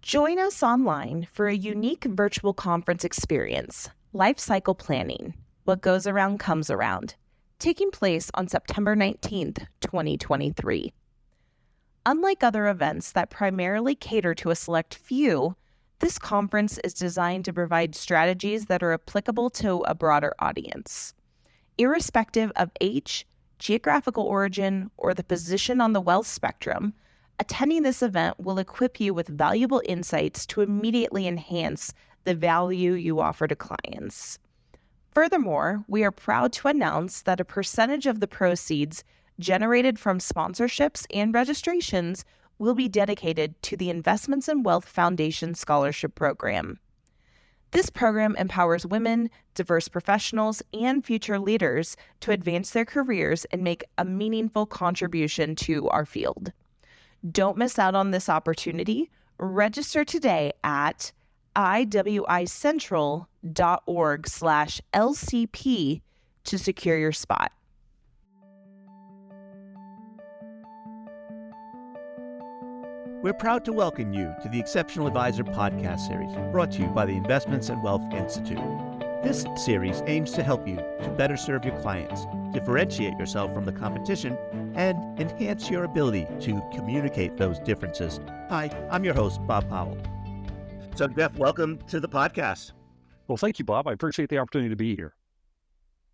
Join us online for a unique virtual conference experience, Life Cycle Planning, What Goes Around Comes Around, taking place on September 19th, 2023. Unlike other events that primarily cater to a select few, this conference is designed to provide strategies that are applicable to a broader audience. Irrespective of age, geographical origin, or the position on the wealth spectrum, attending this event will equip you with valuable insights to immediately enhance the value you offer to clients. Furthermore, we are proud to announce that a percentage of the proceeds generated from sponsorships and registrations will be dedicated to the Investments in Wealth Foundation Scholarship Program. This program empowers women, diverse professionals, and future leaders to advance their careers and make a meaningful contribution to our field. Don't miss out on this opportunity. Register today at iwicentral.org/LCP to secure your spot. We're proud to welcome you to the Exceptional Advisor podcast series, brought to you by the Investments and Wealth Institute. This series aims to help you to better serve your clients, differentiate yourself from the competition, and enhance your ability to communicate those differences. Hi, I'm your host, Bob Powell. So, Jeff, welcome to the podcast. Well, thank you, Bob. I appreciate the opportunity to be here.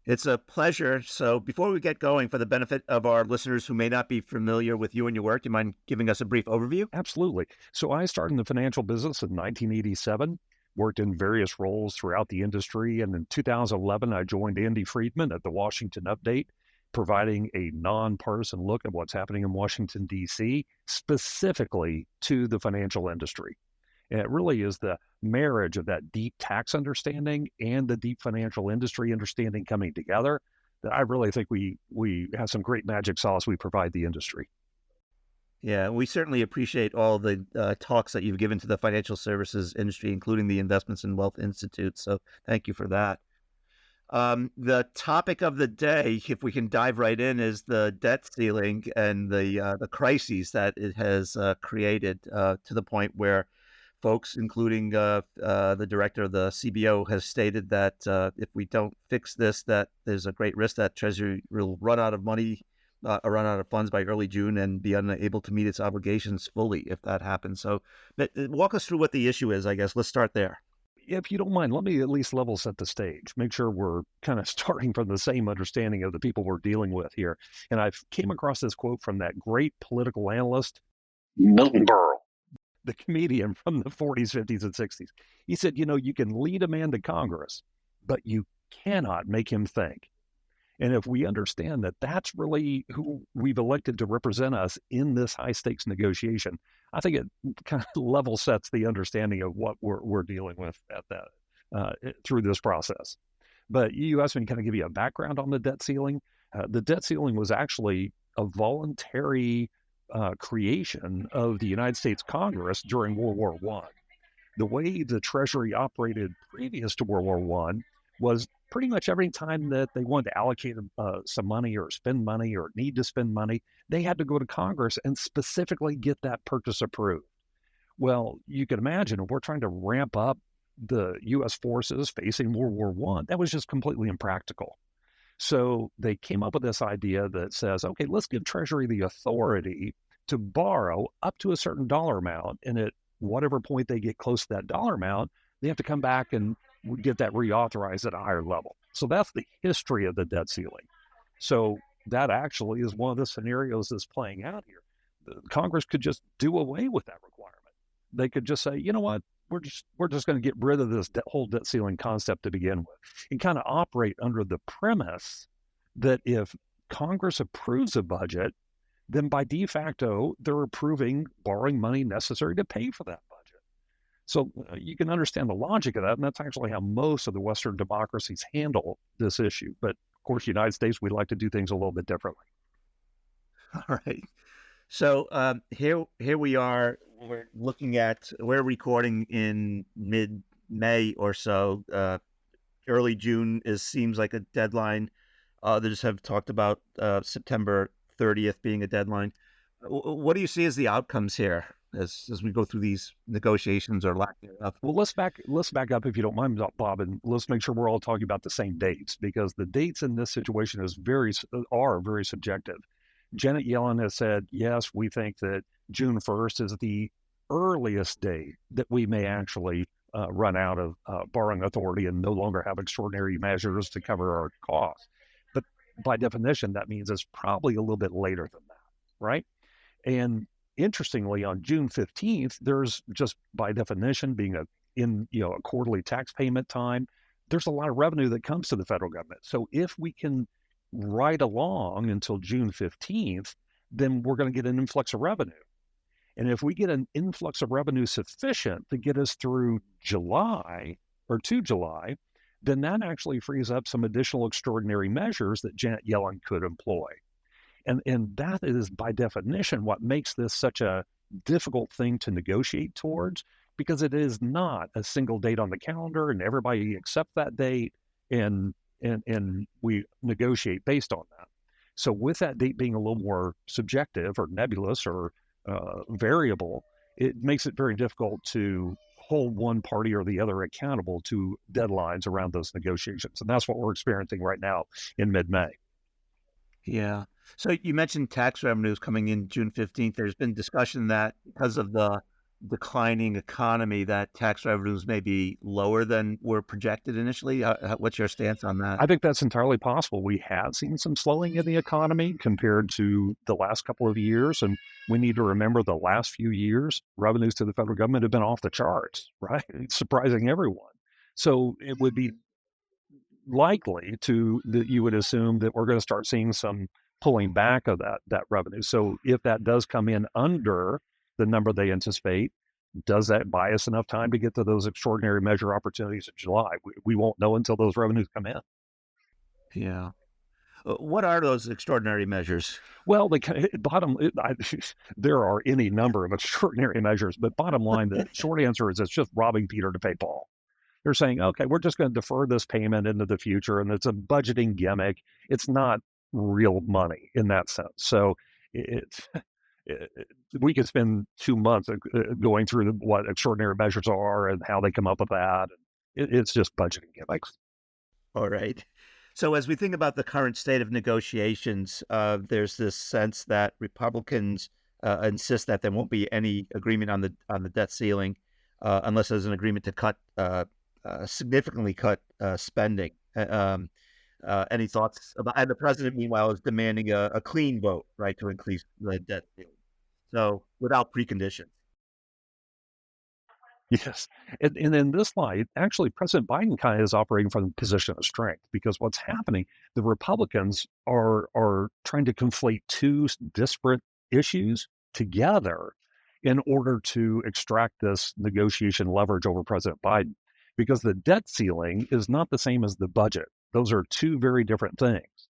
It's a pleasure. So before we get going, for the benefit of our listeners who may not be familiar with you and your work, do you mind giving us a brief overview? Absolutely. So I started in the financial business in 1987, worked in various roles throughout the industry. And in 2011, I joined Andy Friedman at the Washington Update, providing a nonpartisan look at what's happening in Washington, D.C., specifically to the financial industry. And it really is the marriage of that deep tax understanding and the deep financial industry understanding coming together that I really think we have some great magic sauce we provide the industry. Yeah, we certainly appreciate all the talks that you've given to the financial services industry, including the Investments in Wealth Institute. So thank you for that. The topic of the day, if we can dive right in, is the debt ceiling and the crises that it has created to the point where folks, including the director of the CBO, has stated that if we don't fix this, that there's a great risk that Treasury will run out of money, run out of funds by early June and be unable to meet its obligations fully if that happens. So walk us through what the issue is, I guess. Let's start there. If you don't mind, let me at least level set the stage, make sure we're kind of starting from the same understanding of the people we're dealing with here. And I came across this quote from that great political analyst, Milton Berle, the comedian from the 40s, 50s, and 60s. He said, you can lead a man to Congress, but you cannot make him think. And if we understand that that's really who we've elected to represent us in this high stakes negotiation, I think it kind of level sets the understanding of what we're dealing with at that through this process. But you asked me to kind of give you a background on the debt ceiling. The debt ceiling was actually a voluntary creation of the United States Congress during World War I. The way the Treasury operated previous to World War I was pretty much every time that they wanted to allocate some money or spend money or need to spend money, they had to go to Congress and specifically get that purchase approved. Well, you can imagine if we're trying to ramp up the U.S. forces facing World War I, that was just completely impractical. So they came up with this idea that says, okay, let's give Treasury the authority to borrow up to a certain dollar amount. And at whatever point they get close to that dollar amount, they have to come back and get that reauthorized at a higher level. So that's the history of the debt ceiling. So that actually is one of the scenarios that's playing out here. Congress could just do away with that requirement. They could just say, you know what? We're just going to get rid of this whole debt ceiling concept to begin with and kind of operate under the premise that if Congress approves a budget, then by de facto, they're approving borrowing money necessary to pay for that budget. So you can understand the logic of that, and that's actually how most of the Western democracies handle this issue. But of course, the United States, we like to do things a little bit differently. All right. So here we are. We're recording in mid-May or so. Early June seems like a deadline. Others have talked about September 30th being a deadline. What do you see as the outcomes here as we go through these negotiations or lack thereof? Well, let's back up if you don't mind, Bob, and let's make sure we're all talking about the same dates, because the dates in this situation are very subjective. Janet Yellen has said, yes, we think that June 1st is the earliest day that we may actually run out of borrowing authority and no longer have extraordinary measures to cover our costs. But by definition, that means it's probably a little bit later than that, right? And interestingly, on June 15th, there's just by definition being a quarterly tax payment time, there's a lot of revenue that comes to the federal government. So if we can ride along until June 15th, then we're going to get an influx of revenue. And if we get an influx of revenue sufficient to get us through July or to July, then that actually frees up some additional extraordinary measures that Janet Yellen could employ. And that is by definition what makes this such a difficult thing to negotiate towards, because it is not a single date on the calendar and everybody accepts that date and we negotiate based on that. So with that date being a little more subjective or nebulous or variable, it makes it very difficult to hold one party or the other accountable to deadlines around those negotiations. And that's what we're experiencing right now in mid-May. Yeah. So you mentioned tax revenues coming in June 15th. There's been discussion that because of the declining economy, that tax revenues may be lower than were projected initially. What's your stance on that? I think that's entirely possible. We have seen some slowing in the economy compared to the last couple of years. And we need to remember the last few years, revenues to the federal government have been off the charts, right? It's surprising everyone. So it would be likely that you would assume that we're going to start seeing some pulling back of that revenue. So if that does come in under the number they anticipate, does that buy us enough time to get to those extraordinary measure opportunities in July? We won't know until those revenues come in. Yeah. What are those extraordinary measures? Well, there are any number of extraordinary measures, but bottom line, the short answer is it's just robbing Peter to pay Paul. They're saying, okay, we're just going to defer this payment into the future, and it's a budgeting gimmick. It's not real money in that sense. So we could spend 2 months going through what extraordinary measures are and how they come up with that. It's just budgeting gimmicks. All right. So as we think about the current state of negotiations, there's this sense that Republicans insist that there won't be any agreement on the debt ceiling unless there's an agreement to significantly cut spending. Any thoughts about? And the president, meanwhile, is demanding a clean vote, right, to increase the debt ceiling. So without preconditions. Yes. And in this light, actually, President Biden kind of is operating from a position of strength, because what's happening, the Republicans are trying to conflate two disparate issues together in order to extract this negotiation leverage over President Biden, because the debt ceiling is not the same as the budget. Those are two very different things.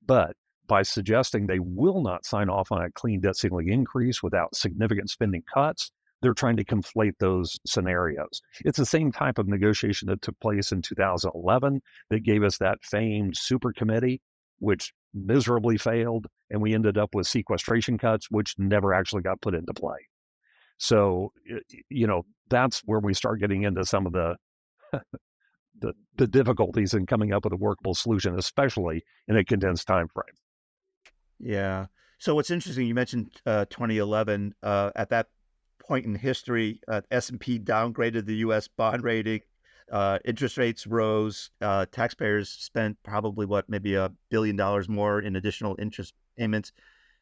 But by suggesting they will not sign off on a clean debt ceiling increase without significant spending cuts, they're trying to conflate those scenarios. It's the same type of negotiation that took place in 2011 that gave us that famed super committee, which miserably failed, and we ended up with sequestration cuts, which never actually got put into play. So, that's where we start getting into some of the difficulties in coming up with a workable solution, especially in a condensed time frame. Yeah. So what's interesting, you mentioned 2011. At that point in history, S&P downgraded the U.S. bond rating. Interest rates rose. Taxpayers spent probably maybe $1 billion more in additional interest payments.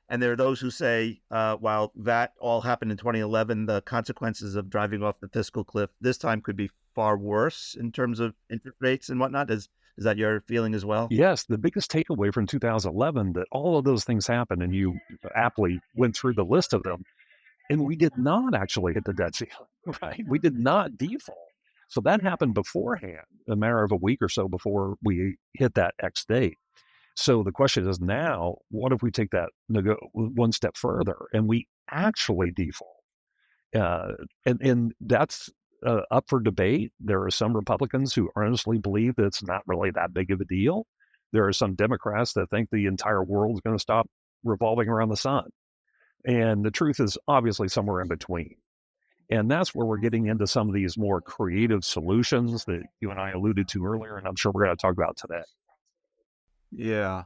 And there are those who say, while that all happened in 2011, the consequences of driving off the fiscal cliff this time could be far worse in terms of interest rates and whatnot. Is that your feeling as well? Yes, the biggest takeaway from 2011 that all of those things happened, and you aptly went through the list of them, and we did not actually hit the debt ceiling, right? We did not default. So that happened beforehand, a matter of a week or so before we hit that X date. So the question is now, what if we take that one step further and we actually default? And that's up for debate. There are some Republicans who earnestly believe that it's not really that big of a deal. There are some Democrats that think the entire world is going to stop revolving around the sun. And the truth is obviously somewhere in between. And that's where we're getting into some of these more creative solutions that you and I alluded to earlier, and I'm sure we're going to talk about today. Yeah.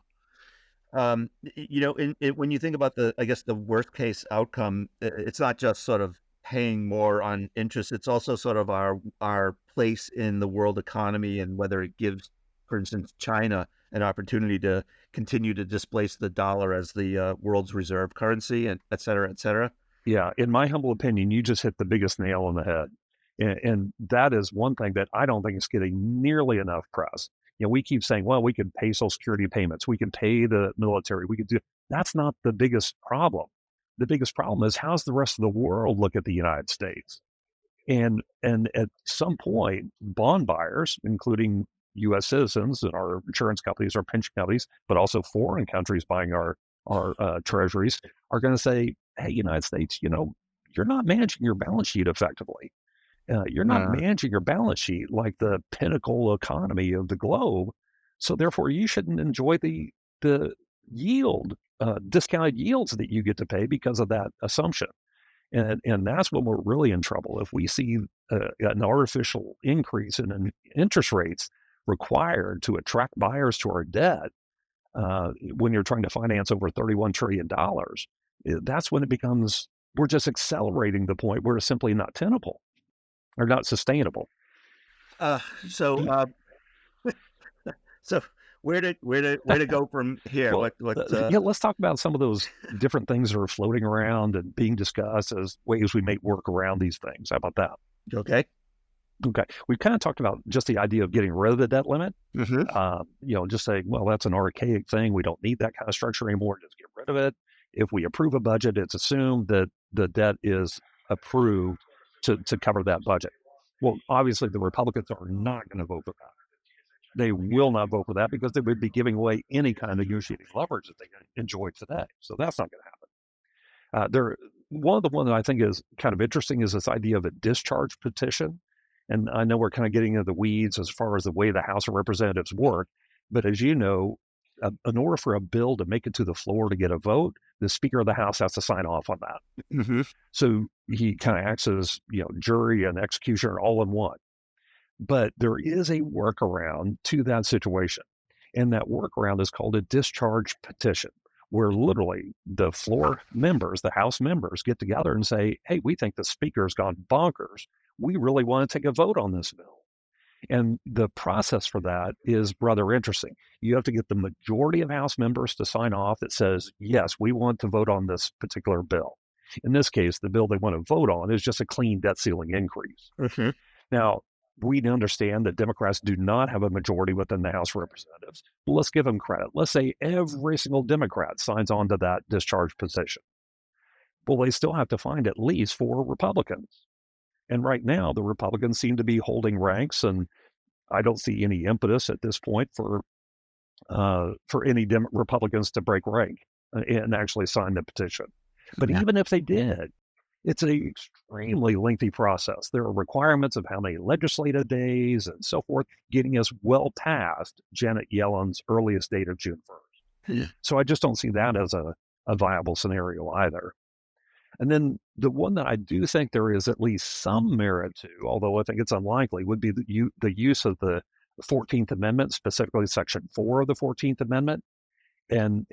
When you think about I guess the worst case outcome, it's not just sort of paying more on interest. It's also sort of our place in the world economy and whether it gives, for instance, China an opportunity to continue to displace the dollar as the world's reserve currency, and et cetera, et cetera. Yeah, in my humble opinion, you just hit the biggest nail on the head. And that is one thing that I don't think is getting nearly enough press. We keep saying, well, we could pay Social Security payments, we can pay the military, we could do. That's not the biggest problem. The biggest problem is how's the rest of the world look at the United States? And at some point, bond buyers, including U.S. citizens and our insurance companies, our pension companies, but also foreign countries buying our treasuries, are going to say, "Hey, United States, you're not managing your balance sheet effectively. You're not managing your balance sheet like the pinnacle economy of the globe. So therefore, you shouldn't enjoy the yield, discounted yields that you get to pay because of that assumption." And that's when we're really in trouble. If we see an artificial increase in interest rates required to attract buyers to our debt, when you're trying to finance over $31 trillion, that's when it becomes, we're just accelerating the point where it's simply not tenable or not sustainable. So where to go from here? Well, let's talk about some of those different things that are floating around and being discussed as ways we may work around these things. How about that? Okay. We've kind of talked about just the idea of getting rid of the debt limit. Mm-hmm. Just saying, well, that's an archaic thing. We don't need that kind of structure anymore. Just get rid of it. If we approve a budget, it's assumed that the debt is approved to cover that budget. Well, obviously, the Republicans are not going to vote for that. They will not vote for that because they would be giving away any kind of negotiating leverage that they enjoy today. So that's not going to happen. One of the ones that I think is kind of interesting is this idea of a discharge petition. And I know we're kind of getting into the weeds as far as the way the House of Representatives work. But as you know, in order for a bill to make it to the floor to get a vote, the Speaker of the House has to sign off on that. Mm-hmm. So he kind of acts as, jury and executioner all in one. But there is a workaround to that situation. And that workaround is called a discharge petition, where literally the floor members, the House members, get together and say, hey, we think the Speaker's gone bonkers. We really want to take a vote on this bill. And the process for that is rather interesting. You have to get the majority of House members to sign off that says, yes, we want to vote on this particular bill. In this case, the bill they want to vote on is just a clean debt ceiling increase. Mm-hmm. Now, we understand that Democrats do not have a majority within the House of Representatives. But let's give them credit. Let's say every single Democrat signs on to that discharge petition. Well, they still have to find at least 4 Republicans. And right now, the Republicans seem to be holding ranks, and I don't see any impetus at this point for any Republicans to break rank and actually sign the petition. But even if they did, it's an extremely lengthy process. There are requirements of how many legislative days and so forth, getting us well past Janet Yellen's earliest date of June 1st. Yeah. So I just don't see that as a viable scenario either. And then the one that I do think there is at least some merit to, although I think it's unlikely, would be the use of the 14th Amendment, specifically Section 4 of the 14th Amendment. And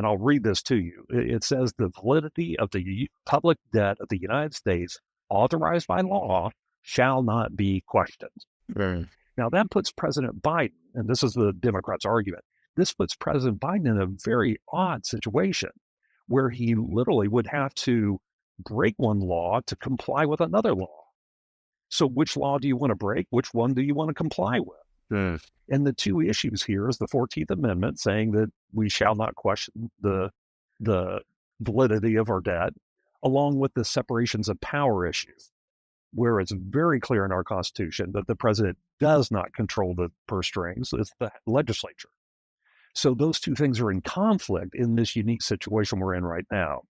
I'll read this to you. It says the validity of the public debt of the United States authorized by law shall not be questioned. Right. Now that puts President Biden, and this is the Democrats' argument, this puts President Biden in a very odd situation where he literally would have to break one law to comply with another law. So which law do you want to break? Which one do you want to comply with? Mm. And the two issues here is the 14th Amendment saying that we shall not question the validity of our debt, along with the separations of power issue, where it's very clear in our Constitution that the president does not control the purse strings, it's the legislature. So those two things are in conflict in this unique situation we're in right now.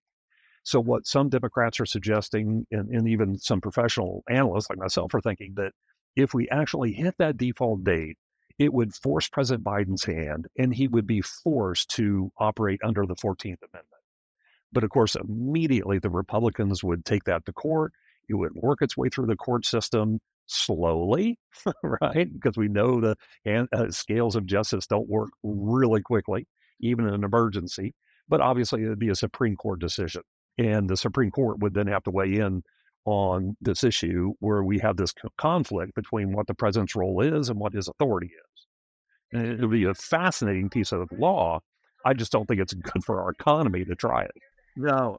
So what some Democrats are suggesting, and even some professional analysts like myself are thinking that if we actually hit that default date, it would force President Biden's hand and he would be forced to operate under the 14th Amendment. But of course, immediately the Republicans would take that to court It would work its way through the court system slowly, right? Because we know the scales of justice don't work really quickly, even in an emergency. But obviously, it would be a Supreme Court decision. And the Supreme Court would then have to weigh in on this issue where we have this conflict between what the president's role is and what his authority is. And it would be a fascinating piece of law. I just don't think it's good for our economy to try it. No,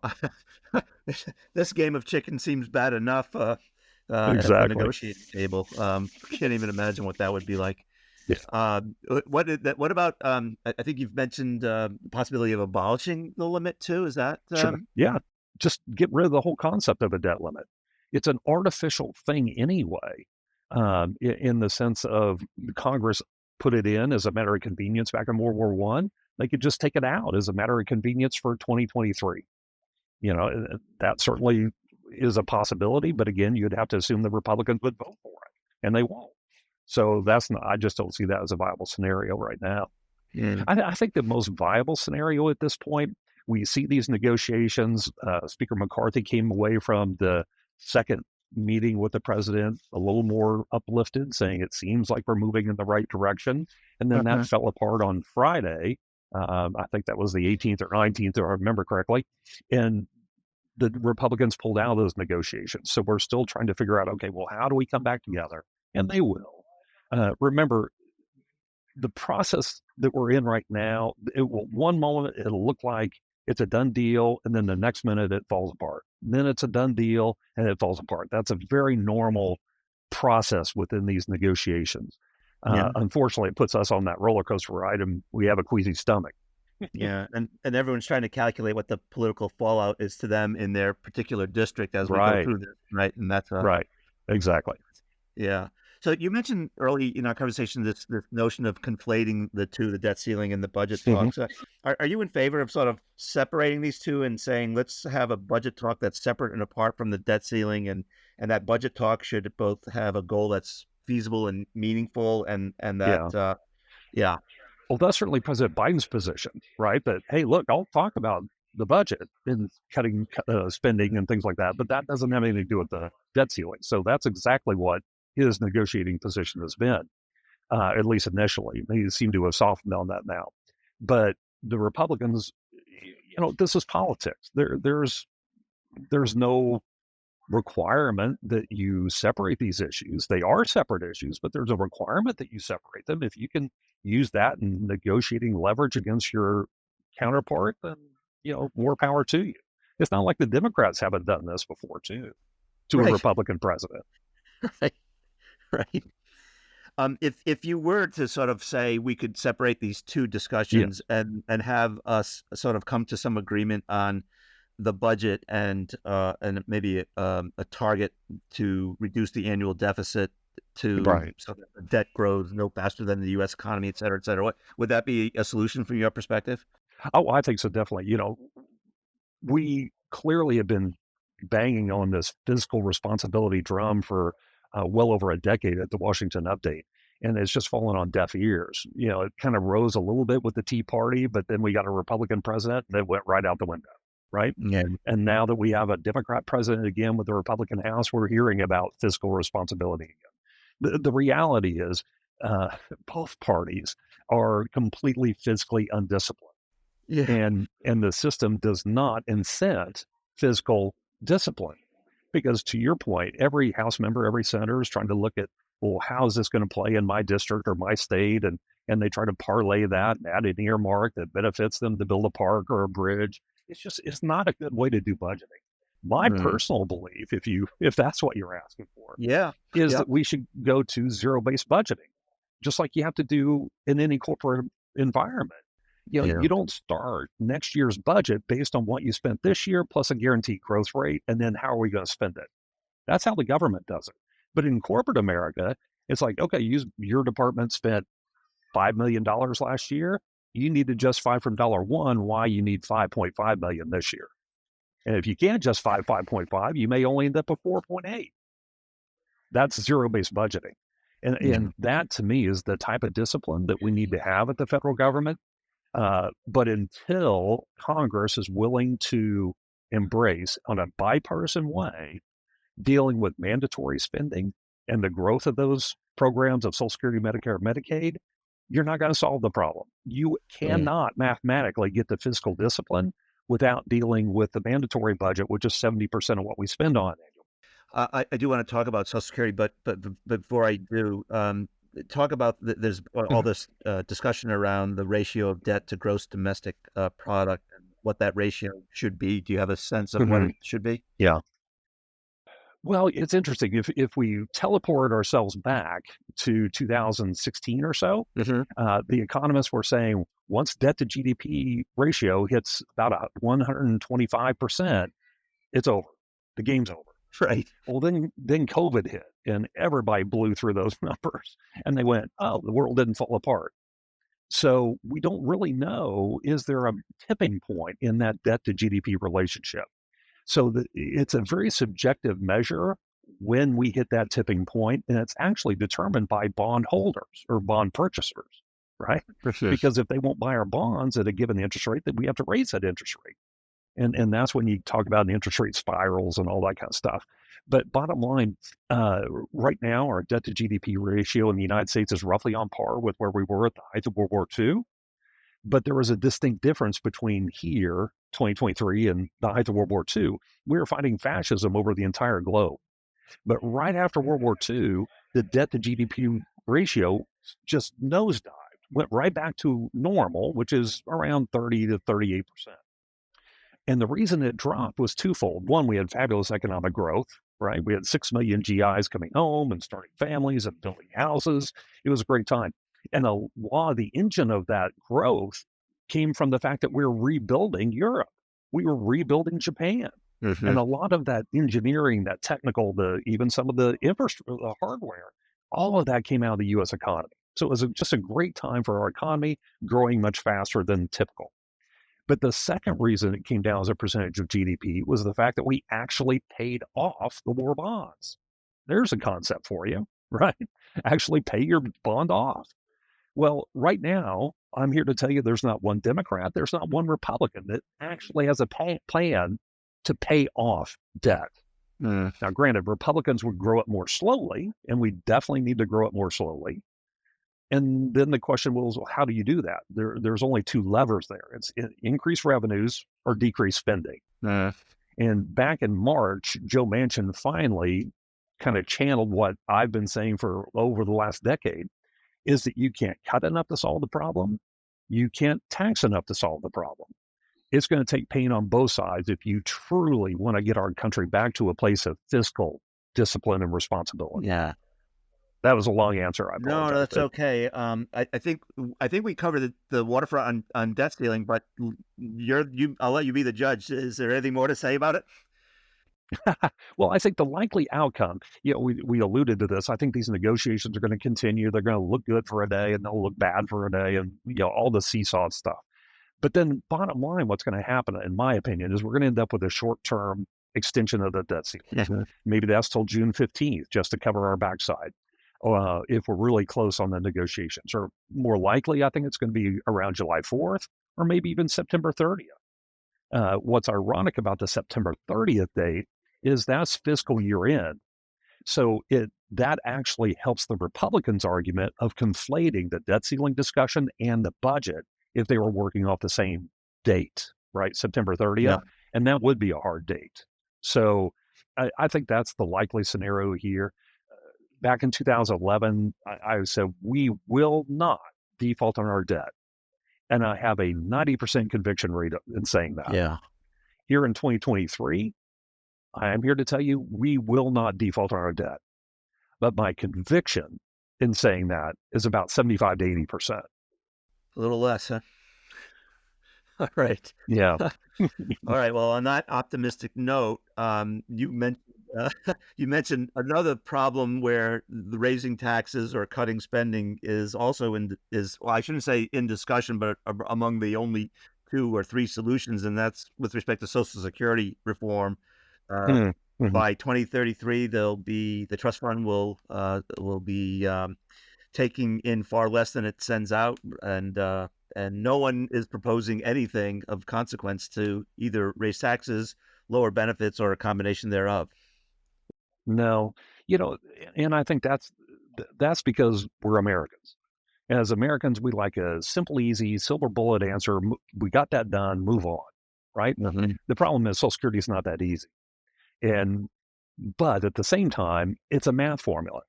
this game of chicken seems bad enough at the Exactly. negotiating table. Can't even imagine what that would be like. Yeah. What about? I think you've mentioned the possibility of abolishing the limit too. Is that? Sure. Yeah. Just get rid of the whole concept of a debt limit. It's an artificial thing anyway, in the sense of Congress put it in as a matter of convenience back in World War One. They could just take it out as a matter of convenience for 2023. That certainly is a possibility, but again, you'd have to assume the Republicans would vote for it, and they won't. So I just don't see that as a viable scenario right now. Yeah. I think the most viable scenario at this point, we see these negotiations. Speaker McCarthy came away from the second meeting with the president a little more uplifted, saying it seems like we're moving in the right direction. And then that fell apart on Friday. I think that was the 18th or 19th, if I remember correctly. And the Republicans pulled out of those negotiations. So we're still trying to figure out, okay, well, how do we come back together? And they will. Remember, the process that we're in right now, one moment it'll look like it's a done deal, and then the next minute it falls apart. Then it's a done deal, and it falls apart. That's a very normal process within these negotiations. Unfortunately, it puts us on that roller coaster ride, and we have a queasy stomach. Yeah, and everyone's trying to calculate what the political fallout is to them in their particular district as we go through this, right? And that's right, exactly. Yeah. So you mentioned early in our conversation this notion of conflating the two, the debt ceiling and the budget talks. Are you in favor of sort of separating these two and saying let's have a budget talk that's separate and apart from the debt ceiling, and that budget talk should both have a goal that's feasible and meaningful, and that yeah. Well, that's certainly President Biden's position, right? That, hey, look, I'll talk about the budget and cutting spending and things like that, but that doesn't have anything to do with the debt ceiling. So that's exactly what his negotiating position has been, at least initially. They seem to have softened on that now. But the Republicans, this is politics. There's no requirement that you separate these issues. They are separate issues, but there's a requirement that you separate them. If you can use that in negotiating leverage against your counterpart, then, more power to you. It's not like the Democrats haven't done this before, too, to a Republican president. Right. If you were to sort of say we could separate these two discussions and have us sort of come to some agreement on the budget and maybe a target to reduce the annual deficit so that the debt grows no faster than the U.S. economy, et cetera, et cetera. Would that be a solution from your perspective? Oh, I think so, definitely. We clearly have been banging on this fiscal responsibility drum for well over a decade at the Washington Update, and it's just fallen on deaf ears. It kind of rose a little bit with the Tea Party, but then we got a Republican president that went right out the window. Right. Yeah. And now that we have a Democrat president again with the Republican House, we're hearing about fiscal responsibility again. The reality is both parties are completely fiscally undisciplined. Yeah. And the system does not incent fiscal discipline. Because to your point, every House member, every senator is trying to look at, well, how is this going to play in my district or my state? And they try to parlay that and add an earmark that benefits them to build a park or a bridge. It's not a good way to do budgeting. My personal belief, if that's what you're asking for, is that we should go to zero-based budgeting, just like you have to do in any corporate environment. You don't start next year's budget based on what you spent this year plus a guaranteed growth rate, and then how are we going to spend it? That's how the government does it. But in corporate America, it's like, okay, your department spent $5 million last year. You need to justify from $1 why you need $5.5 million this year. And if you can't justify 5.5, you may only end up with 4.8. That's zero-based budgeting. And that, to me, is the type of discipline that we need to have at the federal government. But until Congress is willing to embrace, on a bipartisan way, dealing with mandatory spending and the growth of those programs of Social Security, Medicare, Medicaid, you're not going to solve the problem. You cannot mathematically get the fiscal discipline without dealing with the mandatory budget, which is 70% of what we spend on annually. I do want to talk about Social Security, but before I do, talk about there's all this discussion around the ratio of debt to gross domestic product and what that ratio should be. Do you have a sense of what it should be? Yeah. Well, it's interesting. If we teleport ourselves back to 2016 or so, the economists were saying once debt to GDP ratio hits about 125%, it's over. The game's over. Right. Well, then COVID hit and everybody blew through those numbers and they went, oh, the world didn't fall apart. So we don't really know, is there a tipping point in that debt to GDP relationship? So it's a very subjective measure when we hit that tipping point, and it's actually determined by bond holders or bond purchasers, right? Because if they won't buy our bonds at a given interest rate, then we have to raise that interest rate. And that's when you talk about the interest rate spirals and all that kind of stuff. But bottom line, right now, our debt to GDP ratio in the United States is roughly on par with where we were at the height of World War II. But there was a distinct difference between here, 2023, and the height of World War II. We were fighting fascism over the entire globe. But right after World War II, the debt to GDP ratio just nosedived, went right back to normal, which is around 30 to 38%. And the reason it dropped was twofold. One, we had fabulous economic growth, right? We had 6 million GIs coming home and starting families and building houses. It was a great time. And a lot of the engine of that growth came from the fact that we were rebuilding Europe. We were rebuilding Japan. And a lot of that engineering, that technical, even some of the infrastructure, the hardware, all of that came out of the U.S. economy. So it was just a great time for our economy, growing much faster than typical. But the second reason it came down as a percentage of GDP was the fact that we actually paid off the war bonds. There's a concept for you, right? Actually pay your bond off. Well, right now, I'm here to tell you there's not one Democrat, there's not one Republican that actually has a plan to pay off debt. Now, granted, Republicans would grow it more slowly, and we definitely need to grow it more slowly. And then the question was, well, how do you do that? There's only two levers there. It's increase revenues or decrease spending. And back in March, Joe Manchin finally kind of channeled what I've been saying for over the last decade, is that you can't cut enough to solve the problem. You can't tax enough to solve the problem. It's going to take pain on both sides if you truly want to get our country back to a place of fiscal discipline and responsibility. Yeah. That was a long answer. I apologize. No, that's okay. I think we covered the waterfront on debt ceiling, but I'll let you be the judge. Is there anything more to say about it? Well, I think the likely outcome, we alluded to this. I think these negotiations are going to continue. They're going to look good for a day and they'll look bad for a day, and all the seesaw stuff. But then bottom line, what's going to happen, in my opinion, is we're going to end up with a short-term extension of the debt ceiling. Maybe that's till June 15th, just to cover our backside. If we're really close on the negotiations, or more likely, I think it's going to be around July 4th, or maybe even September 30th. What's ironic about the September 30th date is that's fiscal year end. So that actually helps the Republicans' argument of conflating the debt ceiling discussion and the budget if they were working off the same date, right? September 30th. Yeah. And that would be a hard date. So I think that's the likely scenario here. Back in 2011, I said, we will not default on our debt. And I have a 90% conviction rate in saying that. Yeah. Here in 2023, I am here to tell you, we will not default on our debt. But my conviction in saying that is about 75 to 80%. A little less, huh? All right. Yeah. All right. Well, on that optimistic note, you mentioned another problem where the raising taxes or cutting spending is also I shouldn't say in discussion, but among the only 2 or 3 solutions, and that's with respect to Social Security reform. By 2033, the trust fund will be taking in far less than it sends out, and no one is proposing anything of consequence to either raise taxes, lower benefits, or a combination thereof. No, you know, and I think that's because we're Americans. As Americans, we like a simple, easy, silver bullet answer. We got that done, move on, right? Mhm. The problem is Social Security is not that easy. And but at the same time, it's a math formula.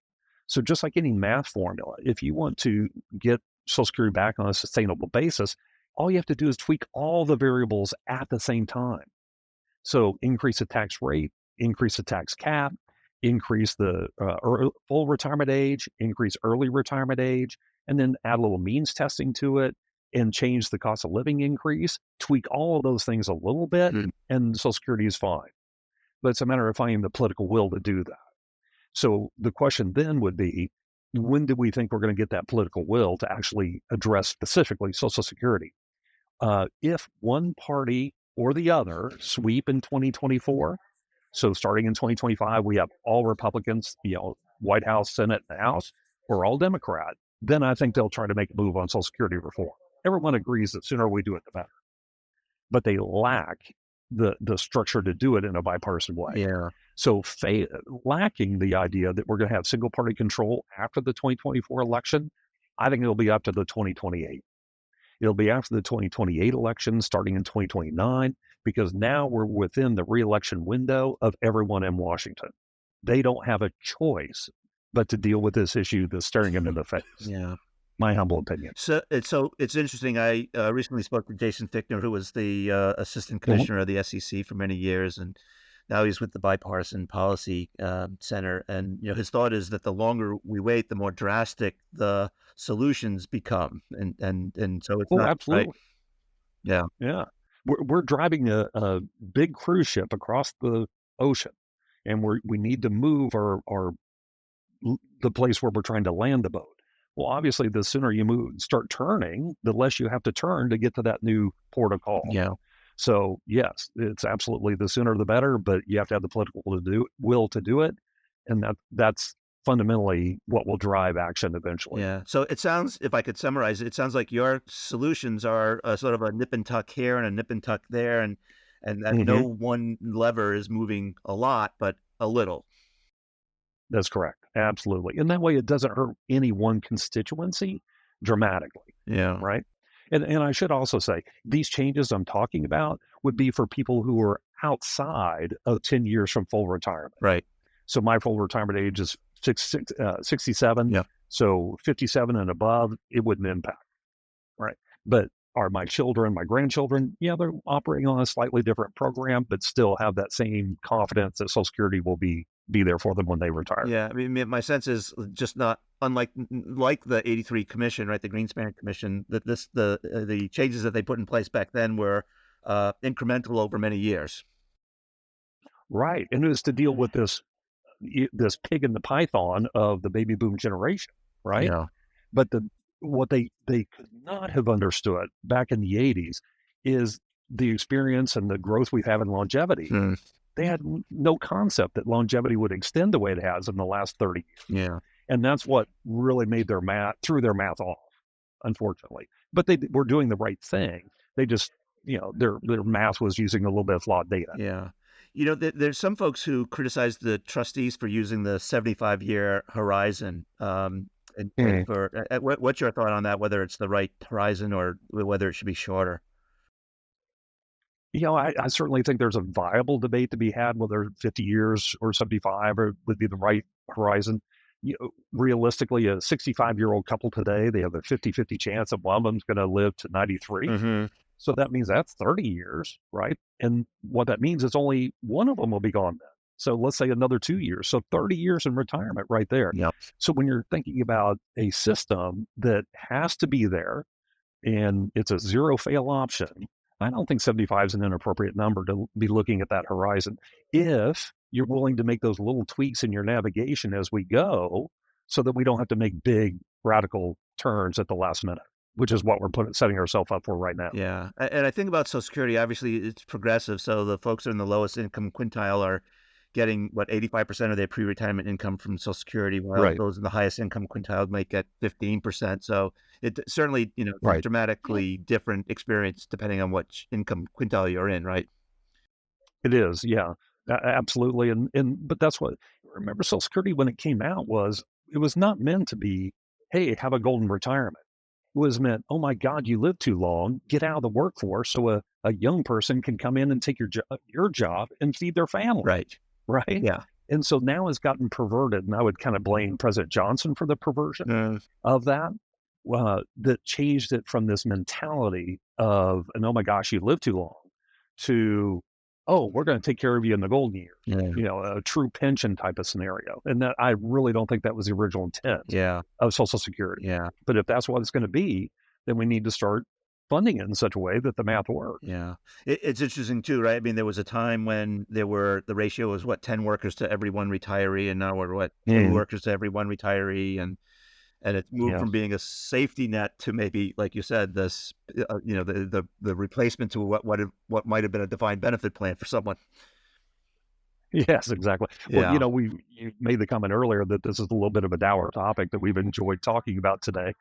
So just like any math formula, if you want to get Social Security back on a sustainable basis, all you have to do is tweak all the variables at the same time. So increase the tax rate, increase the tax cap, increase the full retirement age, increase early retirement age, and then add a little means testing to it and change the cost of living increase, tweak all of those things a little bit, Mm. and Social Security is fine. But it's a matter of finding the political will to do that. So the question then would be, when do we think we're going to get that political will to actually address specifically Social Security? If one party or the other sweep in 2024, so starting in 2025, we have all Republicans, White House, Senate, and House, or all Democrat, then I think they'll try to make a move on Social Security reform. Everyone agrees that sooner we do it, the better. But they lack the structure to do it in a bipartisan way. Yeah. So lacking the idea that we're going to have single party control after the 2024 election, I think it'll be up to the 2028. It'll be after the 2028 election, starting in 2029, because now we're within the reelection window of everyone in Washington. They don't have a choice but to deal with this issue that's staring them in the face. Yeah. My humble opinion. So it's interesting. I recently spoke to Jason Fichtner, who was the assistant Mhm. commissioner of the SEC for many years, and now he's with the Bipartisan Policy Center. And his thought is that the longer we wait, the more drastic the solutions become, and so it's Oh, not right. absolutely. Yeah, Yeah. We're driving a big cruise ship across the ocean, and we need to move the place where we're trying to land the boat. Well, obviously, the sooner you start turning, the less you have to turn to get to that new port of call. yeah. So yes, it's absolutely the sooner the better, but you have to have the political will to do it, and that's fundamentally what will drive action eventually. Yeah. So it sounds, if I could summarize it, it sounds like your solutions are sort of a nip and tuck here and a nip and tuck there, and that no Hmm. one lever is moving a lot, but a little. That's correct, absolutely, and that way it doesn't hurt any one constituency dramatically, Yeah. right? And I should also say these changes I'm talking about would be for people who are outside of 10 years from full retirement. Right. So my full retirement age is 67. Yeah. So 57 and above, it wouldn't impact, right? But are my children, my grandchildren, yeah, they're operating on a slightly different program, but still have that same confidence that Social Security will be there for them when they retire. Yeah, I mean, my sense is just not unlike like the '83 commission, right? The Greenspan commission. That the changes that they put in place back then were incremental over many years. Right. And it was to deal with this pig in the python of the baby boom generation, right? Yeah. But what they could not have understood back in the 80s is the experience and the growth we've had in longevity. Hmm. They had no concept that longevity would extend the way it has in the last 30 years. Yeah. And that's what really threw their math off, unfortunately. But they were doing the right thing. They just, their math was using a little bit of flawed data. Yeah. There's some folks who criticize the trustees for using the 75-year horizon. And Mm. for what's your thought on that? Whether it's the right horizon or whether it should be shorter? I certainly think there's a viable debate to be had whether 50 years or 75 would be the right horizon. Realistically, a 65-year-old couple today, they have a 50-50 chance that one of them's going to live to 93. Hmm. So that means that's 30 years, right? And what that means is only one of them will be gone then. So let's say another 2 years. So 30 years in retirement right there. Yep. So when you're thinking about a system that has to be there and it's a zero fail option, I don't think 75 is an inappropriate number to be looking at that horizon if you're willing to make those little tweaks in your navigation as we go so that we don't have to make big radical turns at the last minute, which is what we're setting ourselves up for right now. Yeah. And I think about Social Security, obviously it's progressive. So the folks in the lowest income quintile are getting 85% of their pre-retirement income from Social Security, while Right. those in the highest income quintile might get 15%. So it certainly, Right. dramatically different experience depending on which income quintile you're in, right? It is, yeah, absolutely, but that's what remember Social Security when it came out it was not meant to be, hey, have a golden retirement. It was meant, oh my God, you live too long, get out of the workforce so a young person can come in and take your job and feed their family. Right. Right. Yeah. And so now it's gotten perverted. And I would kind of blame President Johnson for the perversion of that. That changed it from this mentality of, and oh my gosh, you live too long, to, oh, we're going to take care of you in the golden years, a true pension type of scenario. And that, I really don't think that was the original intent of Social Security. Yeah. But if that's what it's going to be, then we need to start funding it in such a way that the math works. Yeah. It's interesting too, right? I mean, there was a time when the ratio was 10 workers to every one retiree, and now we're 2 workers to every one retiree. And it's moved from being a safety net to maybe, like you said, this, the replacement to what might have been a defined benefit plan for someone. Yes, exactly. Yeah. Well, you made the comment earlier that this is a little bit of a dour topic that we've enjoyed talking about today.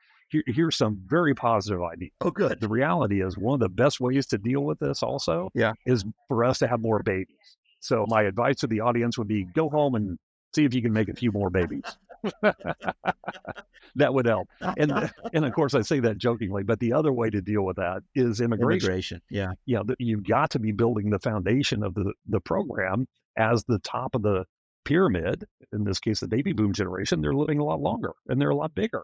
Here's some very positive ideas. Oh, good. The reality is one of the best ways to deal with this also Yeah. is for us to have more babies. So my advice to the audience would be go home and see if you can make a few more babies. That would help. And of course, I say that jokingly, but the other way to deal with that is immigration. Yeah. You've got to be building the foundation of the program as the top of the pyramid. In this case, the baby boom generation, they're living a lot longer and they're a lot bigger.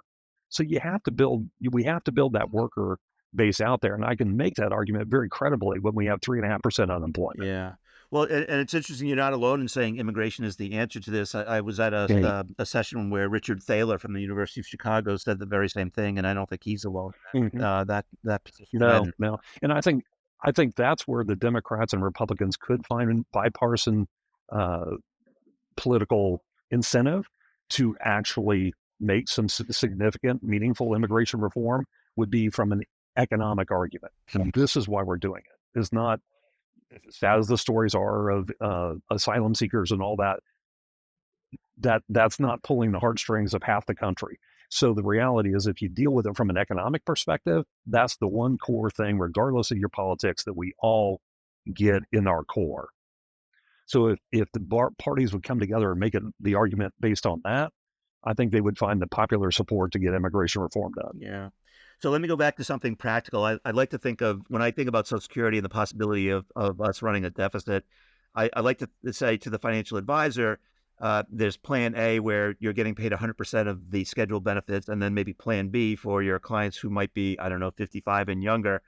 So we have to build that worker base out there. And I can make that argument very credibly when we have 3.5% unemployment. Yeah. Well, and it's interesting, you're not alone in saying immigration is the answer to this. I was at a session where Richard Thaler from the University of Chicago said the very same thing, and I don't think he's alone. That position. No. And I think that's where the Democrats and Republicans could find bipartisan political incentive to actually make some significant, meaningful immigration reform would be from an economic argument. And this is why we're doing it. It's not, as sad as the stories are of asylum seekers and all that's not pulling the heartstrings of half the country. So the reality is, if you deal with it from an economic perspective, that's the one core thing, regardless of your politics, that we all get in our core. So if the parties would come together and make it the argument based on that, I think they would find the popular support to get immigration reform done. Yeah. So let me go back to something practical. I'd like to think of, when I think about Social Security and the possibility of us running a deficit, I like to say to the financial advisor, there's plan A where you're getting paid 100% of the scheduled benefits, and then maybe plan B for your clients who might be, 55 and younger,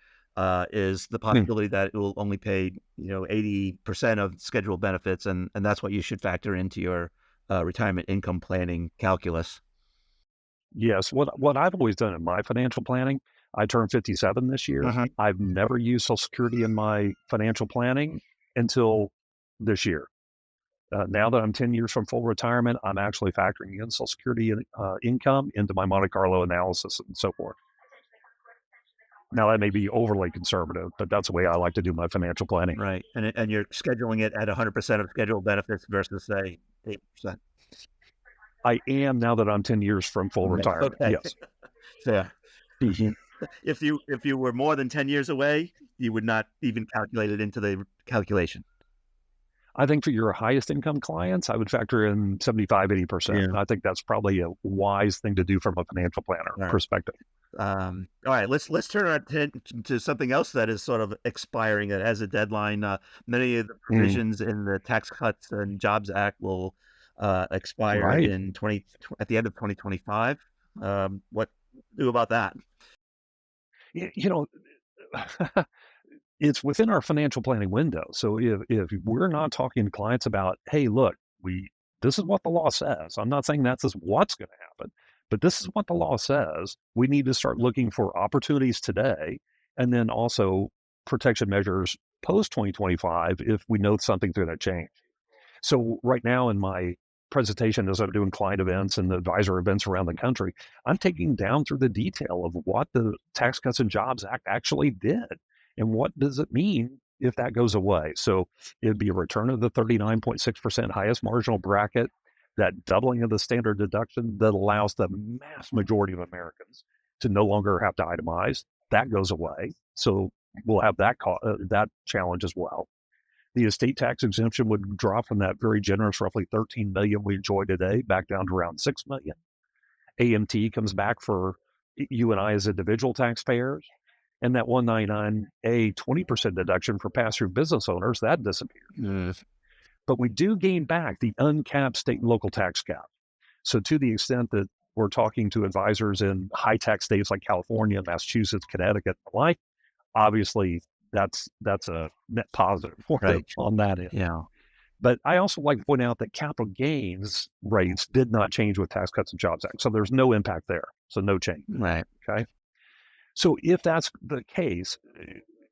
is the possibility that it will only pay, 80% of scheduled benefits, and that's what you should factor into your retirement income planning calculus. Yes. What I've always done in my financial planning, I turned 57 this year. I've never used Social Security in my financial planning until this year. Now that I'm 10 years from full retirement, I'm actually factoring in Social Security income into my Monte Carlo analysis and so forth. Now, that may be overly conservative, but that's the way I like to do my financial planning. Right. And you're scheduling it at 100% of scheduled benefits versus, say, 8%. I am, now that I'm 10 years from full retirement. Okay. Yes. Yeah. If you were more than 10 years away, you would not even calculate it into the calculation. I think for your highest income clients, I would factor in 75, 80%. I think that's probably a wise thing to do from a financial planner perspective. All right, let's turn our attention to something else that is sort of expiring. It has a deadline. Many of the provisions in the Tax Cuts and Jobs Act will expire at the end of 2025. What do about that? It's within our financial planning window. So if we're not talking to clients about, hey, look, this is what the law says. I'm not saying that's what's going to happen, but this is what the law says. We need to start looking for opportunities today, and then also protection measures post 2025 if we know something's going to change. So right now in my presentation, as I'm doing client events and advisor events around the country, I'm taking down through the detail of what the Tax Cuts and Jobs Act actually did. And what does it mean if that goes away? So it'd be a return of the 39.6% highest marginal bracket, that doubling of the standard deduction that allows the mass majority of Americans to no longer have to itemize. That goes away. So we'll have that challenge as well. The estate tax exemption would drop from that very generous, roughly 13 million we enjoy today, back down to around 6 million. AMT comes back for you and I as individual taxpayers. And that 199A 20% deduction for pass-through business owners, that disappears. But we do gain back the uncapped state and local tax cap. So to the extent that we're talking to advisors in high tax states like California, Massachusetts, Connecticut, and the like, obviously that's a net positive for them on that end. Yeah. But I also like to point out that capital gains rates did not change with Tax Cuts and Jobs Act. So there's no impact there. So no change. Right. Okay. So if that's the case,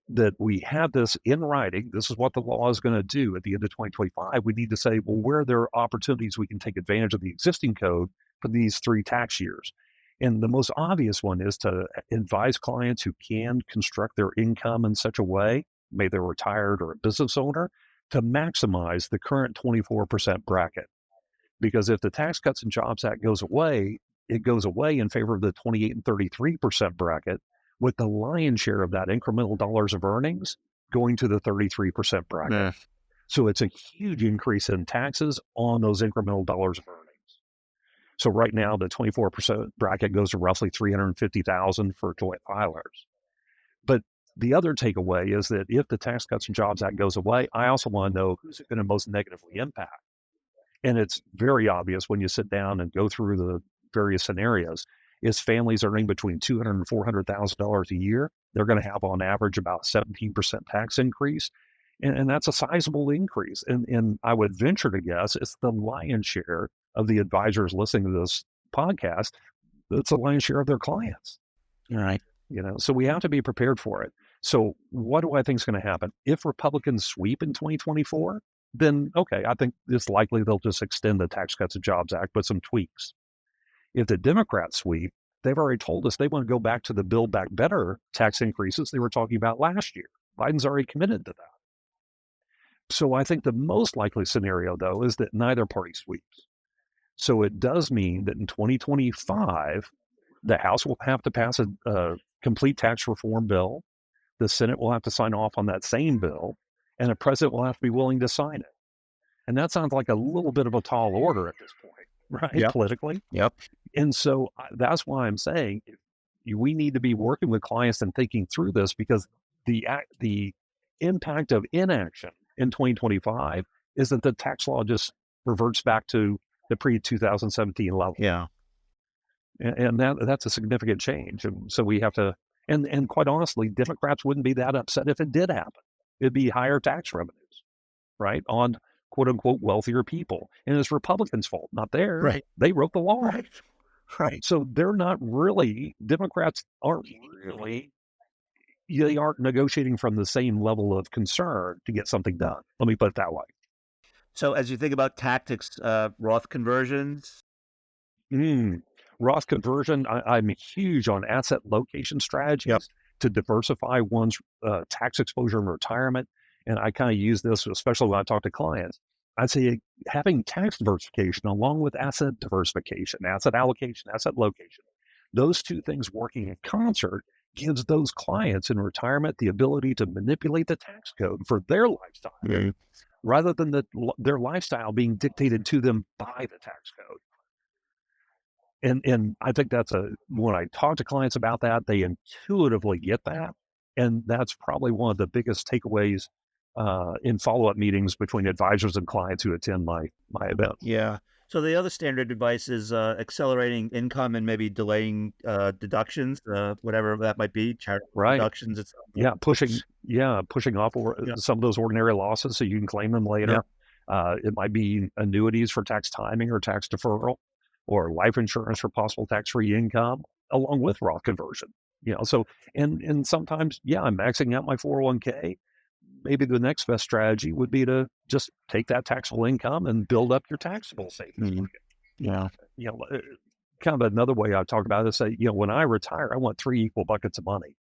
that we have this in writing, this is what the law is going to do at the end of 2025, we need to say, well, where there are opportunities we can take advantage of the existing code for these 3 tax years. And the most obvious one is to advise clients who can construct their income in such a way, maybe they're retired or a business owner, to maximize the current 24% bracket. Because if the Tax Cuts and Jobs Act goes away, it goes away in favor of the 28 and 33% bracket, with the lion's share of that incremental dollars of earnings going to the 33% bracket. So it's a huge increase in taxes on those incremental dollars of earnings. So right now, the 24% bracket goes to roughly $350,000 for joint filers. But the other takeaway is that if the Tax Cuts and Jobs Act goes away, I also want to know who's it going to most negatively impact. And it's very obvious when you sit down and go through the various scenarios, is families earning between $200,000 and $400,000 a year, they're going to have on average about 17% tax increase. And that's a sizable increase. And I would venture to guess it's the lion's share of the advisors listening to this podcast. It's the lion's share of their clients. All right. So we have to be prepared for it. So what do I think is going to happen? If Republicans sweep in 2024, then okay, I think it's likely they'll just extend the Tax Cuts and Jobs Act with some tweaks. If the Democrats sweep, they've already told us they want to go back to the Build Back Better tax increases they were talking about last year. Biden's already committed to that. So I think the most likely scenario, though, is that neither party sweeps. So it does mean that in 2025, the House will have to pass a complete tax reform bill. The Senate will have to sign off on that same bill, and the president will have to be willing to sign it. And that sounds like a little bit of a tall order at this point, right? Yep. Politically. Yep. And so that's why I'm saying we need to be working with clients and thinking through this, because the impact of inaction in 2025 is that the tax law just reverts back to the pre-2017 level. Yeah. And that's a significant change. And so we have to, and quite honestly, Democrats wouldn't be that upset if it did happen. It'd be higher tax revenues, right, on quote unquote wealthier people. And it's Republicans' fault, not theirs. Right. They wrote the law. Right. So they're not really, Democrats aren't really, they aren't negotiating from the same level of concern to get something done. Let me put it that way. So as you think about tactics, Roth conversions? Roth conversion, I'm huge on asset location strategies to diversify one's tax exposure in retirement. And I kind of use this, especially when I talk to clients. I'd say having tax diversification along with asset diversification, asset allocation, asset location, those two things working in concert gives those clients in retirement the ability to manipulate the tax code for their lifestyle, rather than their lifestyle being dictated to them by the tax code. And I think when I talk to clients about that, they intuitively get that. And that's probably one of the biggest takeaways in follow-up meetings between advisors and clients who attend my event. Yeah. So the other standard advice is accelerating income and maybe delaying deductions, whatever that might be, charitable deductions. Pushing off some of those ordinary losses so you can claim them later. It might be annuities for tax timing or tax deferral, or life insurance for possible tax-free income, along with Roth conversion. So and sometimes, I'm maxing out my 401k. Maybe the next best strategy would be to just take that taxable income and build up your taxable savings market. Yeah. Kind of another way I talk about it is say, when I retire, I want 3 equal buckets of money.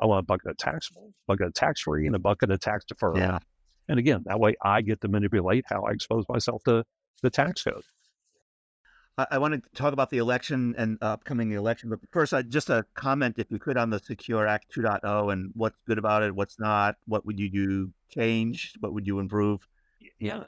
I want a bucket of taxable, a bucket of tax-free, and a bucket of tax deferral. Yeah. And again, that way I get to manipulate how I expose myself to the tax code. I want to talk about the election and upcoming election, but first, just a comment, if you could, on the Secure Act 2.0 and what's good about it, what's not, what would you do change, what would you improve? Yeah,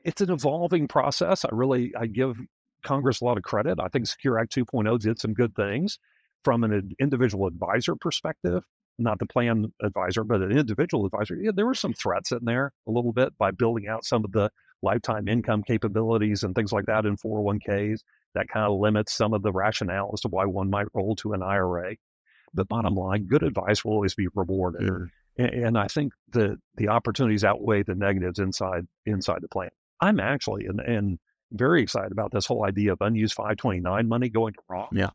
it's an evolving process. I give Congress a lot of credit. I think Secure Act 2.0 did some good things from an individual advisor perspective, not the plan advisor, but an individual advisor. Yeah, there were some threats in there a little bit by building out some of the lifetime income capabilities and things like that in 401ks. That kind of limits some of the rationale as to why one might roll to an IRA. But bottom line, good advice will always be rewarded. And I think the opportunities outweigh the negatives inside the plan. I'm actually and very excited about this whole idea of unused 529 money going to Roth. Yeah.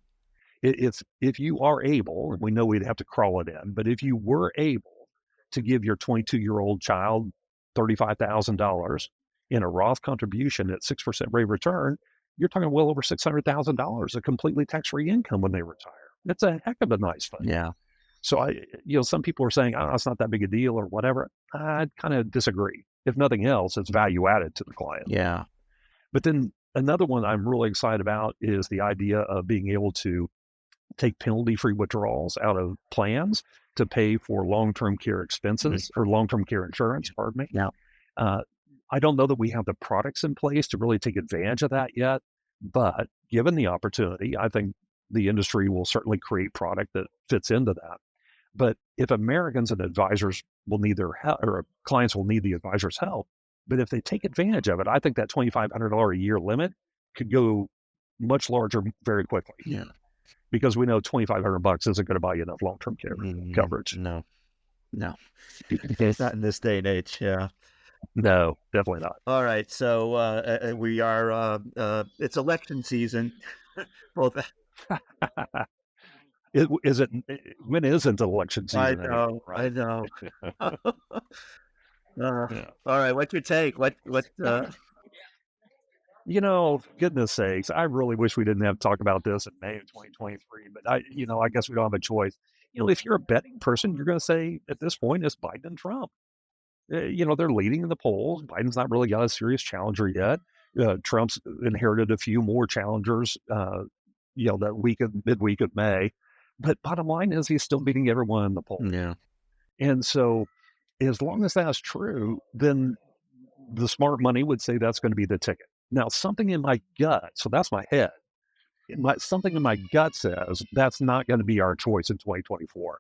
It's if you are able, and we know we'd have to crawl it in, but if you were able to give your 22-year-old child $35,000 in a Roth contribution at 6% rate of return, you're talking well over $600,000 of completely tax-free income when they retire. That's a heck of a nice thing. Yeah. So some people are saying, oh, it's not that big a deal or whatever. I'd kind of disagree. If nothing else, it's value added to the client. Yeah. But then another one I'm really excited about is the idea of being able to take penalty-free withdrawals out of plans to pay for long-term care expenses or long-term care insurance, pardon me. Yeah. I don't know that we have the products in place to really take advantage of that yet, but given the opportunity, I think the industry will certainly create product that fits into that. But if Americans and advisors will need their help, or clients will need the advisor's help, but if they take advantage of it, I think that $2,500 a year limit could go much larger very quickly. Yeah. Because we know $2,500 isn't going to buy you enough long-term care coverage. No. It's not in this day and age. Yeah. No, definitely not. All right. So we are, it's election season. Both. When isn't election season? I know. All right. What's your take? Goodness sakes, I really wish we didn't have to talk about this in May of 2023, but I guess we don't have a choice. If you're a betting person, you're going to say at this point it's Biden and Trump. They're leading in the polls. Biden's not really got a serious challenger yet. Trump's inherited a few more challengers, that midweek of May. But bottom line is he's still beating everyone in the polls. Yeah. And so as long as that's true, then the smart money would say that's going to be the ticket. Now, something in my gut, so that's my head, something in my gut says that's not going to be our choice in 2024.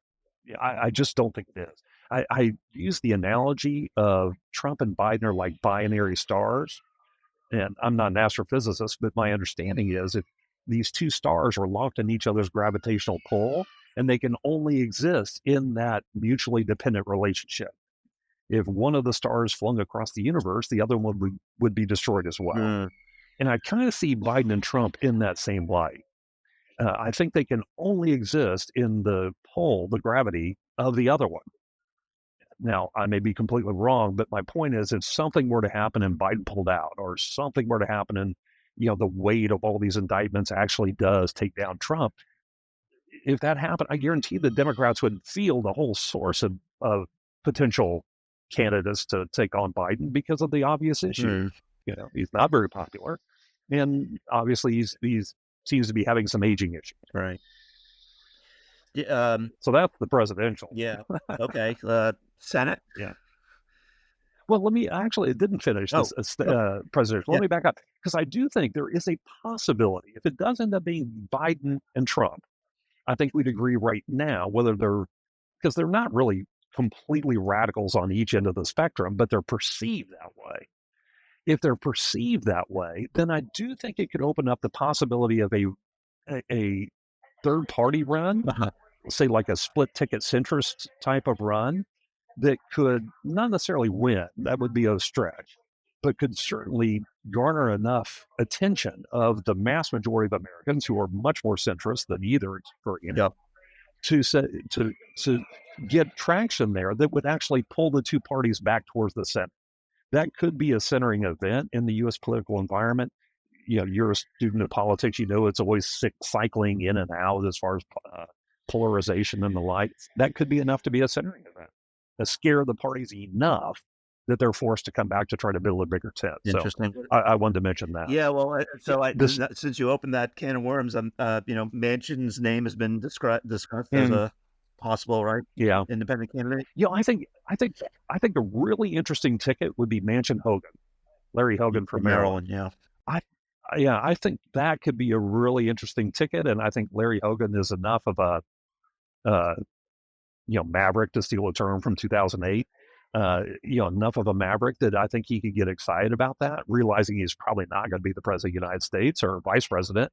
I just don't think it is. I use the analogy of Trump and Biden are like binary stars. And I'm not an astrophysicist, but my understanding is if these two stars are locked in each other's gravitational pull, and they can only exist in that mutually dependent relationship. If one of the stars flung across the universe, the other one would be destroyed as well. And I kind of see Biden and Trump in that same light. I think they can only exist in the pull, the gravity of the other one. Now, I may be completely wrong, but my point is if something were to happen and Biden pulled out, or something were to happen and, the weight of all these indictments actually does take down Trump, if that happened, I guarantee the Democrats would field a whole source of potential candidates to take on Biden because of the obvious issue. He's not very popular. And obviously he's seems to be having some aging issues. Right. So that's the presidential. Yeah. Okay. Senate. Yeah. Well, it didn't finish this presidential. Let me back up, because I do think there is a possibility, if it does end up being Biden and Trump, I think we'd agree right now, because they're not really completely radicals on each end of the spectrum, but they're perceived that way. If they're perceived that way, then I do think it could open up the possibility of a third party run, say like a split ticket centrist type of run, that could not necessarily win. That would be a stretch, but could certainly garner enough attention of the mass majority of Americans who are much more centrist than either extreme, to get traction there that would actually pull the two parties back towards the center. That could be a centering event in the U.S. political environment. You're a student of politics. It's always cycling in and out as far as polarization and the like. That could be enough to be a centering event, to scare the parties enough that they're forced to come back to try to build a bigger tent. Interesting. So I wanted to mention that. Yeah, well, since you opened that can of worms, Manchin's name has been discussed as a possible independent candidate. I think a really interesting ticket would be Manchin Hogan, Larry Hogan from Maryland. Yeah, I think that could be a really interesting ticket, and I think Larry Hogan is enough of a maverick, to steal a term from 2008. Enough of a maverick that I think he could get excited about that, realizing he's probably not going to be the president of the United States or vice president,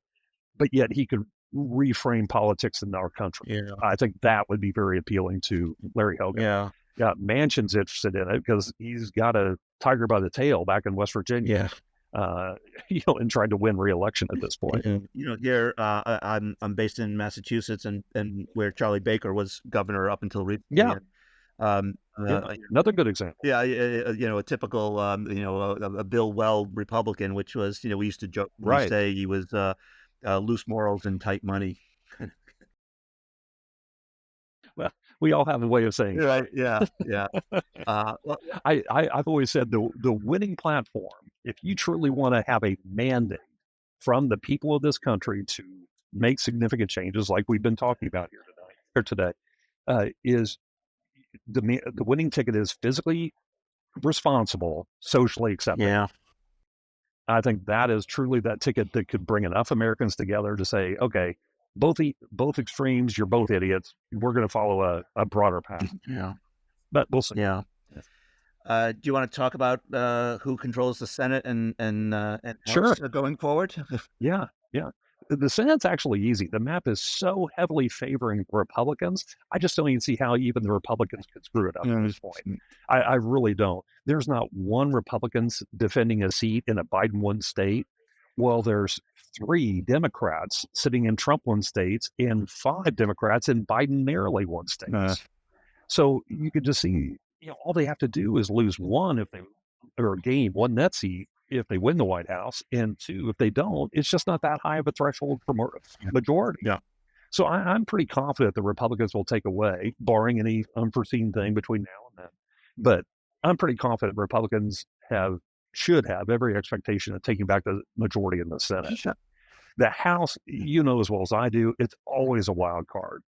but yet he could reframe politics in our country. Yeah. I think that would be very appealing to Larry Hogan. Yeah, Manchin's interested in it because he's got a tiger by the tail back in West Virginia. And trying to win re-election at this point. Here I'm based in Massachusetts, and where Charlie Baker was governor up until recently. Yeah. Another good example. Yeah, a typical, a Bill Weld Republican, which was, we used to joke, say he was loose morals and tight money. Well, we all have a way of saying it. Right. Yeah. I've always said the winning platform, if you truly want to have a mandate from the people of this country to make significant changes, like we've been talking about here today, is the winning ticket is fiscally responsible, socially acceptable. Yeah. I think that is truly that ticket that could bring enough Americans together to say, okay, both extremes, you're both idiots. We're going to follow a broader path. Yeah. But we'll see. Yeah. Do you want to talk about who controls the Senate and Sure, going forward? Yeah. The Senate's actually easy. The map is so heavily favoring Republicans. I just don't even see how even the Republicans could screw it up at this point. I really don't. There's not one Republican defending a seat in a Biden-won state. Well, there's 3 Democrats sitting in Trump-won states and 5 Democrats in Biden-narrowly-won states. So you could just see, all they have to do is lose one or gain one net seat if they win the White House, and 2, if they don't, it's just not that high of a threshold for majority. Yeah. So I'm pretty confident the Republicans will take away, barring any unforeseen thing between now and then. But I'm pretty confident Republicans should have every expectation of taking back the majority in the Senate. The House, as well as I do, it's always a wild card.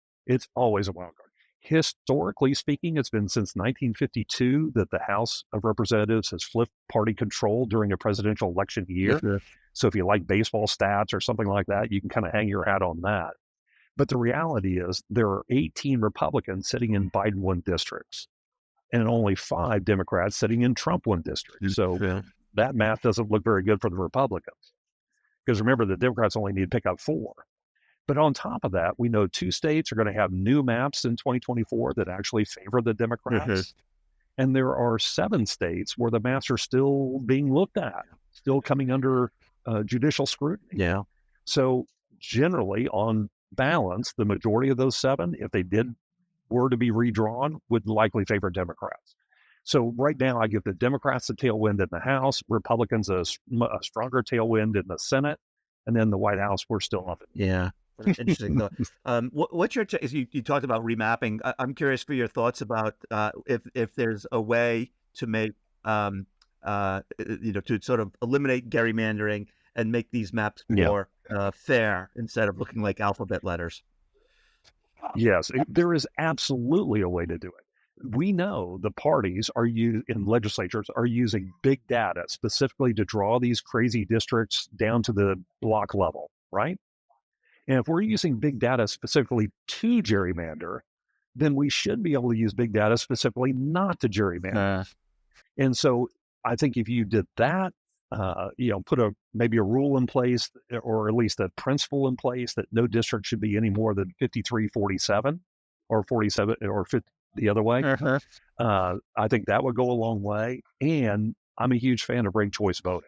Historically speaking, it's been since 1952 that the House of Representatives has flipped party control during a presidential election year. So if you like baseball stats or something like that, you can kind of hang your hat on that. But the reality is there are 18 Republicans sitting in Biden-won districts and only 5 Democrats sitting in Trump-won districts. So that math doesn't look very good for the Republicans. Because remember, the Democrats only need to pick up 4. But on top of that, we know 2 states are going to have new maps in 2024 that actually favor the Democrats. And there are 7 states where the maps are still being looked at, still coming under judicial scrutiny. Yeah. So generally, on balance, the majority of those 7, if they were to be redrawn, would likely favor Democrats. So right now, I give the Democrats a tailwind in the House, Republicans a stronger tailwind in the Senate, and then the White House, we're still up. Yeah. Interesting. What's your you talked about remapping. I'm curious for your thoughts about if there's a way to make to sort of eliminate gerrymandering and make these maps more fair instead of looking like alphabet letters. Yes, there is absolutely a way to do it. We know the parties in legislatures are using big data specifically to draw these crazy districts down to the block level, right? And if we're using big data specifically to gerrymander, then we should be able to use big data specifically not to gerrymander. And so I think if you did that, put maybe a rule in place, or at least a principle in place, that no district should be any more than 53-47 or 47 or 50 the other way. I think that would go a long way. And I'm a huge fan of ranked choice voting.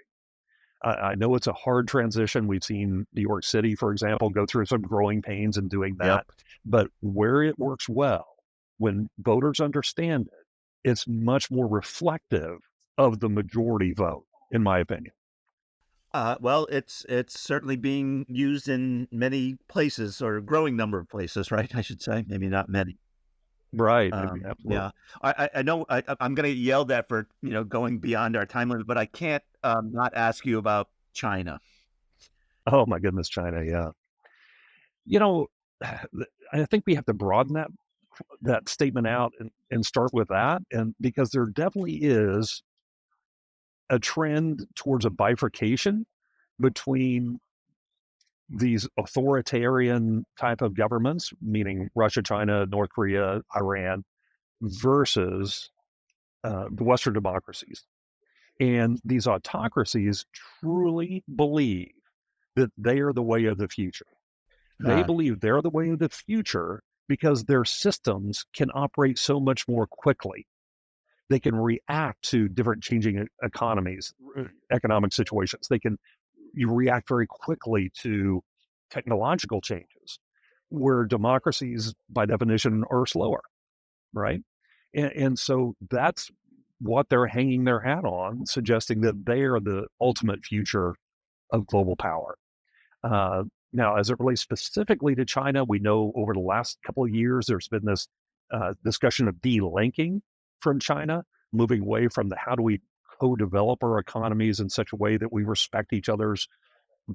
I know it's a hard transition. We've seen New York City, for example, go through some growing pains in doing that. But where it works well, when voters understand it, it's much more reflective of the majority vote, in my opinion. Well, it's certainly being used in many places, or a growing number of places, right? I should say, maybe not many. Right. Absolutely. Yeah, I know I'm going to get yelled at for going beyond our time limit, but I can't not ask you about China. Oh my goodness, China. Yeah. You know, I think we have to broaden that statement out and start with that. And because there definitely is a trend towards a bifurcation between these authoritarian type of governments, meaning Russia, China, North Korea, Iran, versus the Western democracies. And these autocracies truly believe that they are the way of the future. They believe they're the way of the future because their systems can operate so much more quickly. They can react to different changing economies, economic situations. You react very quickly to technological changes, where democracies, by definition, are slower, right? And so that's what they're hanging their hat on, suggesting that they are the ultimate future of global power. Uh, Now, as it relates specifically to China, we know over the last couple of years, there's been this discussion of delinking from China, moving away from the how do we co-develop our economies in such a way that we respect each other's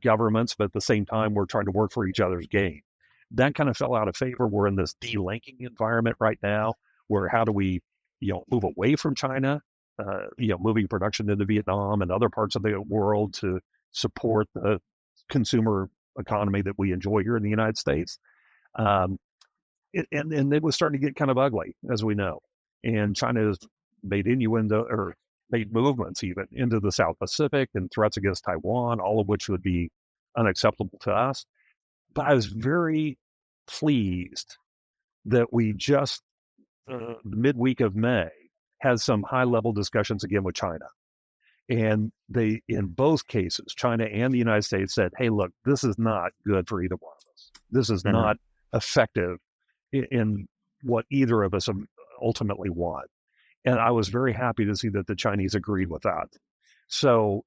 governments, but at the same time, we're trying to work for each other's gain. That kind of fell out of favor. We're in this delinking environment right now, where how do we, move away from China, moving production into Vietnam and other parts of the world to support the consumer economy that we enjoy here in the United States. Um, and it was starting to get kind of ugly, as we know. And China has made innuendo or made movements even into the South Pacific and threats against Taiwan, all of which would be unacceptable to us. But I was very pleased that we just the midweek of May had some high level discussions again with China. And they, in both cases, China and the United States said, hey, look, this is not good for either one of us. This is not effective in what either of us ultimately want. And I was very happy to see that the Chinese agreed with that. So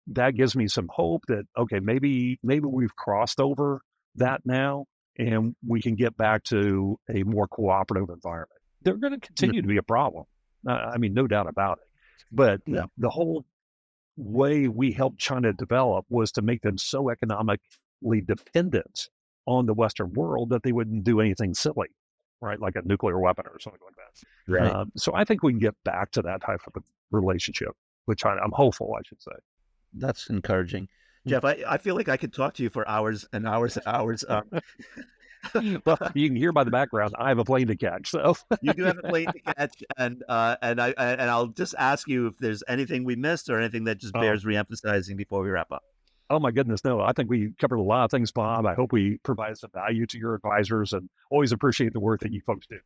that gives me some hope that, okay, maybe we've crossed over that now and we can get back to a more cooperative environment. They're going to continue to be a problem. I mean, no doubt about it. But the whole way we helped China develop was to make them so economically dependent on the Western world that they wouldn't do anything silly, right? Like a nuclear weapon or something like that. Right. So I think we can get back to that type of a relationship with China. I'm hopeful, I should say. That's encouraging. Jeff, I feel like I could talk to you for hours and hours and hours. Well, you can hear by the background, I have a plane to catch. So you do have a plane to catch, and I'll just ask you if there's anything we missed or anything that just bears reemphasizing before we wrap up. Oh my goodness, no! I think we covered a lot of things, Bob. I hope we provide some value to your advisors, and always appreciate the work that you folks do.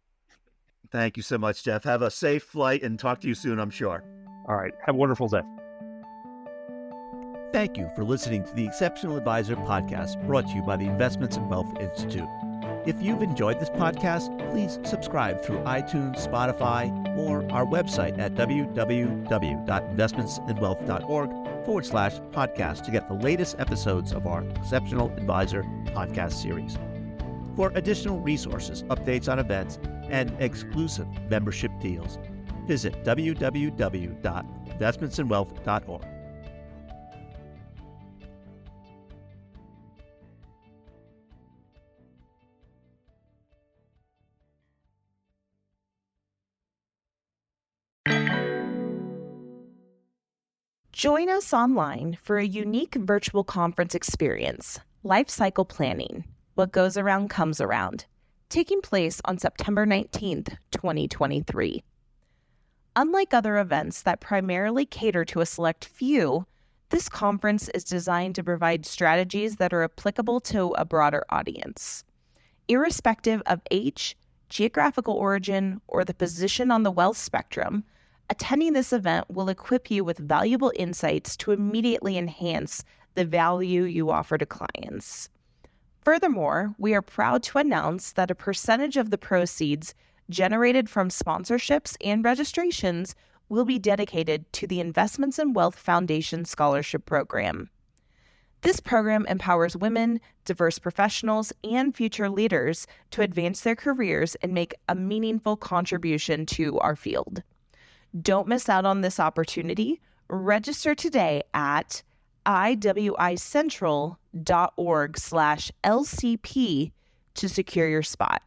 Thank you so much, Jeff. Have a safe flight, and talk to you soon, I'm sure. All right, have a wonderful day. Thank you for listening to the Exceptional Advisor podcast, brought to you by the Investments and Wealth Institute. If you've enjoyed this podcast, please subscribe through iTunes, Spotify, or our website at www.investmentsandwealth.org/podcast to get the latest episodes of our Exceptional Advisor podcast series. For additional resources, updates on events, and exclusive membership deals, visit www.investmentsandwealth.org. Join us online for a unique virtual conference experience, Life Cycle Planning, What Goes Around Comes Around, taking place on September 19th, 2023. Unlike other events that primarily cater to a select few, this conference is designed to provide strategies that are applicable to a broader audience. Irrespective of age, geographical origin, or the position on the wealth spectrum, attending this event will equip you with valuable insights to immediately enhance the value you offer to clients. Furthermore, we are proud to announce that a percentage of the proceeds generated from sponsorships and registrations will be dedicated to the Investments and Wealth Foundation Scholarship Program. This program empowers women, diverse professionals, and future leaders to advance their careers and make a meaningful contribution to our field. Don't miss out on this opportunity. Register today at iwicentral.org/LCP to secure your spot.